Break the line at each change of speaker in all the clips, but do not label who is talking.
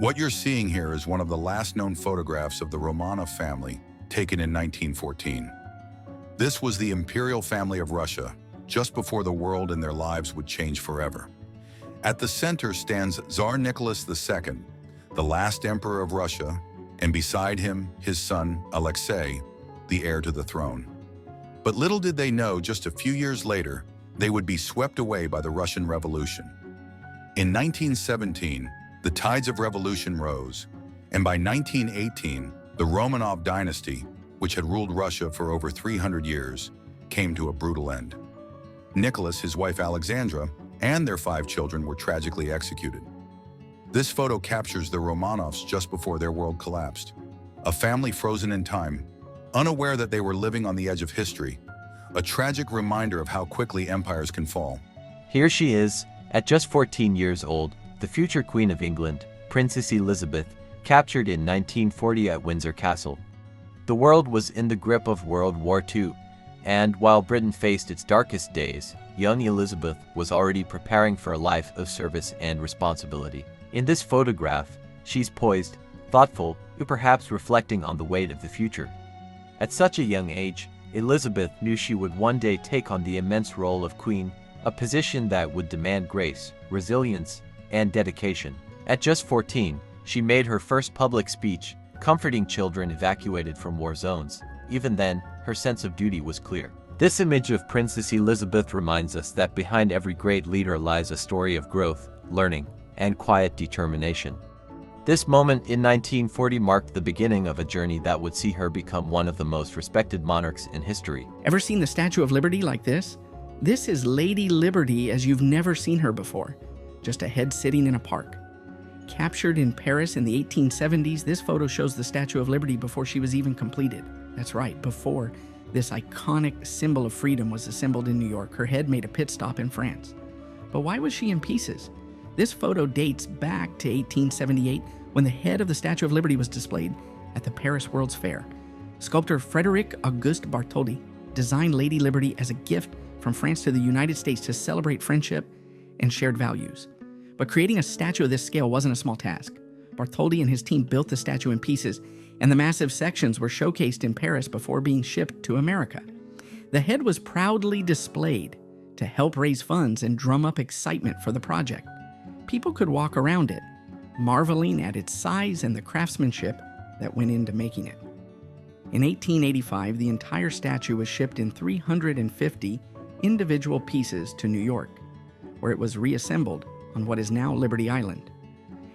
What you're seeing here is one of the last known photographs of the Romanov family, taken in 1914. This was the imperial family of Russia, just before the world and their lives would change forever. At the center stands Tsar Nicholas II, the last emperor of Russia, and beside him, his son, Alexei, the heir to the throne. But little did they know, just a few years later, they would be swept away by the Russian Revolution. In 1917, the tides of revolution rose, and by 1918, the Romanov dynasty, which had ruled Russia for over 300 years, came to a brutal end. Nicholas, his wife Alexandra, and their 5 children were tragically executed. This photo captures the Romanovs just before their world collapsed. A family frozen in time, unaware that they were living on the edge of history, a tragic reminder of how quickly empires can fall.
Here she is, at just 14 years old, the future Queen of England, Princess Elizabeth, captured in 1940 at Windsor Castle. The world was in the grip of World War II, and while Britain faced its darkest days, young Elizabeth was already preparing for a life of service and responsibility. In this photograph, she's poised, thoughtful, or perhaps reflecting on the weight of the future. At such a young age, Elizabeth knew she would one day take on the immense role of queen, a position that would demand grace, resilience, and dedication. At just 14, she made her first public speech, comforting children evacuated from war zones. Even then, her sense of duty was clear. This image of Princess Elizabeth reminds us that behind every great leader lies a story of growth, learning, and quiet determination. This moment in 1940 marked the beginning of a journey that would see her become one of the most respected monarchs in history.
Ever seen the Statue of Liberty like this? This is Lady Liberty as you've never seen her before, just a head sitting in a park. Captured in Paris in the 1870s, this photo shows the Statue of Liberty before she was even completed. That's right, before this iconic symbol of freedom was assembled in New York. Her head made a pit stop in France. But why was she in pieces? This photo dates back to 1878 when the head of the Statue of Liberty was displayed at the Paris World's Fair. Sculptor Frédéric Auguste Bartholdi designed Lady Liberty as a gift from France to the United States to celebrate friendship and shared values. But creating a statue of this scale wasn't a small task. Bartholdi and his team built the statue in pieces, and the massive sections were showcased in Paris before being shipped to America. The head was proudly displayed to help raise funds and drum up excitement for the project. People could walk around it, marveling at its size and the craftsmanship that went into making it. In 1885, the entire statue was shipped in 350 individual pieces to New York, where it was reassembled on what is now Liberty Island.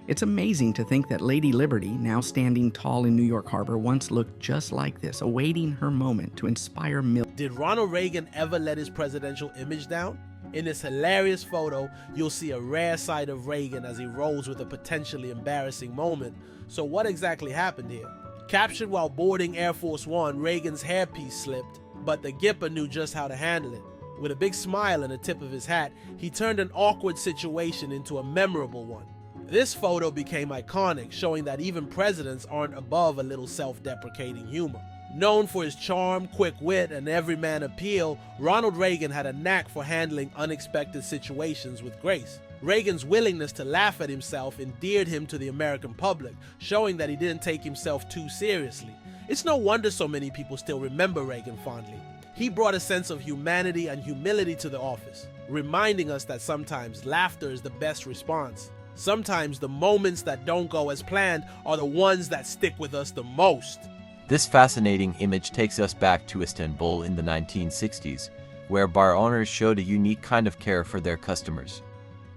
It's amazing to think that Lady Liberty, now standing tall in New York Harbor, once looked just like this, awaiting her moment to inspire millions.
Did Ronald Reagan ever let his presidential image down? In this hilarious photo, you'll see a rare side of Reagan as he rolls with a potentially embarrassing moment. So what exactly happened here? Captured while boarding Air Force One, Reagan's hairpiece slipped, but the Gipper knew just how to handle it. With a big smile and the tip of his hat, he turned an awkward situation into a memorable one. This photo became iconic, showing that even presidents aren't above a little self-deprecating humor. Known for his charm, quick wit, and everyman appeal, Ronald Reagan had a knack for handling unexpected situations with grace. Reagan's willingness to laugh at himself endeared him to the American public, showing that he didn't take himself too seriously. It's no wonder so many people still remember Reagan fondly. He brought a sense of humanity and humility to the office, reminding us that sometimes laughter is the best response. Sometimes the moments that don't go as planned are the ones that stick with us the most.
This fascinating image takes us back to Istanbul in the 1960s, where bar owners showed a unique kind of care for their customers.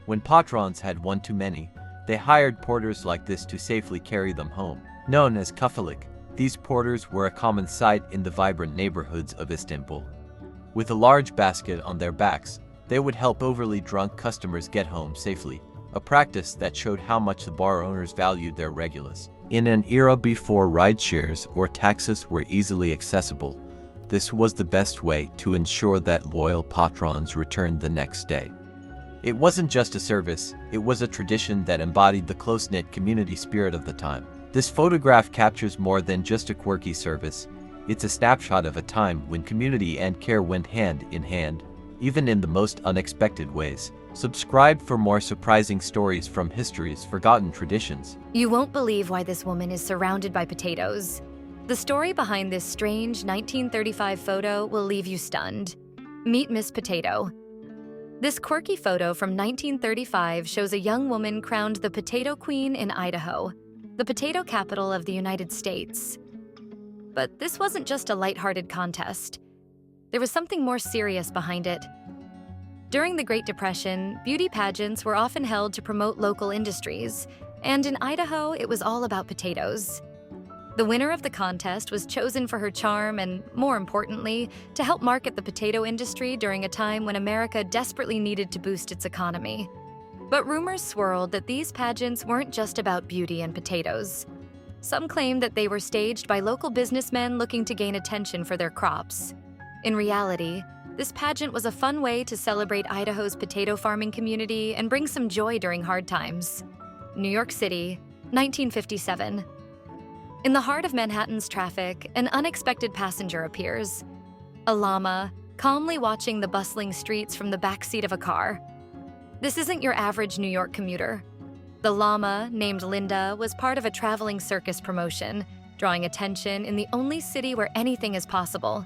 When patrons had one too many, they hired porters like this to safely carry them home. Known as kafalik, these porters were a common sight in the vibrant neighborhoods of Istanbul. With a large basket on their backs, they would help overly drunk customers get home safely, a practice that showed how much the bar owners valued their regulars. In an era before rideshares or taxis were easily accessible, this was the best way to ensure that loyal patrons returned the next day. It wasn't just a service, it was a tradition that embodied the close-knit community spirit of the time. This photograph captures more than just a quirky service. It's a snapshot of a time when community and care went hand in hand, even in the most unexpected ways. Subscribe for more surprising stories from history's forgotten traditions.
You won't believe why this woman is surrounded by potatoes. The story behind this strange 1935 photo will leave you stunned. Meet Miss Potato. This quirky photo from 1935 shows a young woman crowned the Potato Queen in Idaho, the potato capital of the United States. But this wasn't just a lighthearted contest. There was something more serious behind it. During the Great Depression, beauty pageants were often held to promote local industries, and in Idaho, it was all about potatoes. The winner of the contest was chosen for her charm and, more importantly, to help market the potato industry during a time when America desperately needed to boost its economy. But rumors swirled that these pageants weren't just about beauty and potatoes. Some claimed that they were staged by local businessmen looking to gain attention for their crops. In reality, this pageant was a fun way to celebrate Idaho's potato farming community and bring some joy during hard times. New York City, 1957. In the heart of Manhattan's traffic, an unexpected passenger appears. A llama, calmly watching the bustling streets from the backseat of a car. This isn't your average New York commuter. The llama, named Linda, was part of a traveling circus promotion, drawing attention in the only city where anything is possible.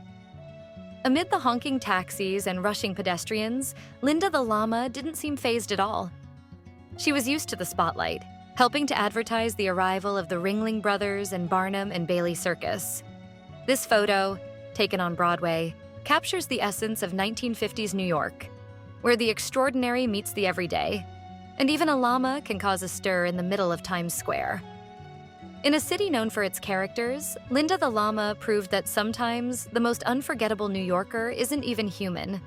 Amid the honking taxis and rushing pedestrians, Linda the llama didn't seem fazed at all. She was used to the spotlight, helping to advertise the arrival of the Ringling Brothers and Barnum and Bailey Circus. This photo, taken on Broadway, captures the essence of 1950s New York, where the extraordinary meets the everyday, and even a llama can cause a stir in the middle of Times Square. In a city known for its characters, Linda the llama proved that sometimes the most unforgettable New Yorker isn't even human.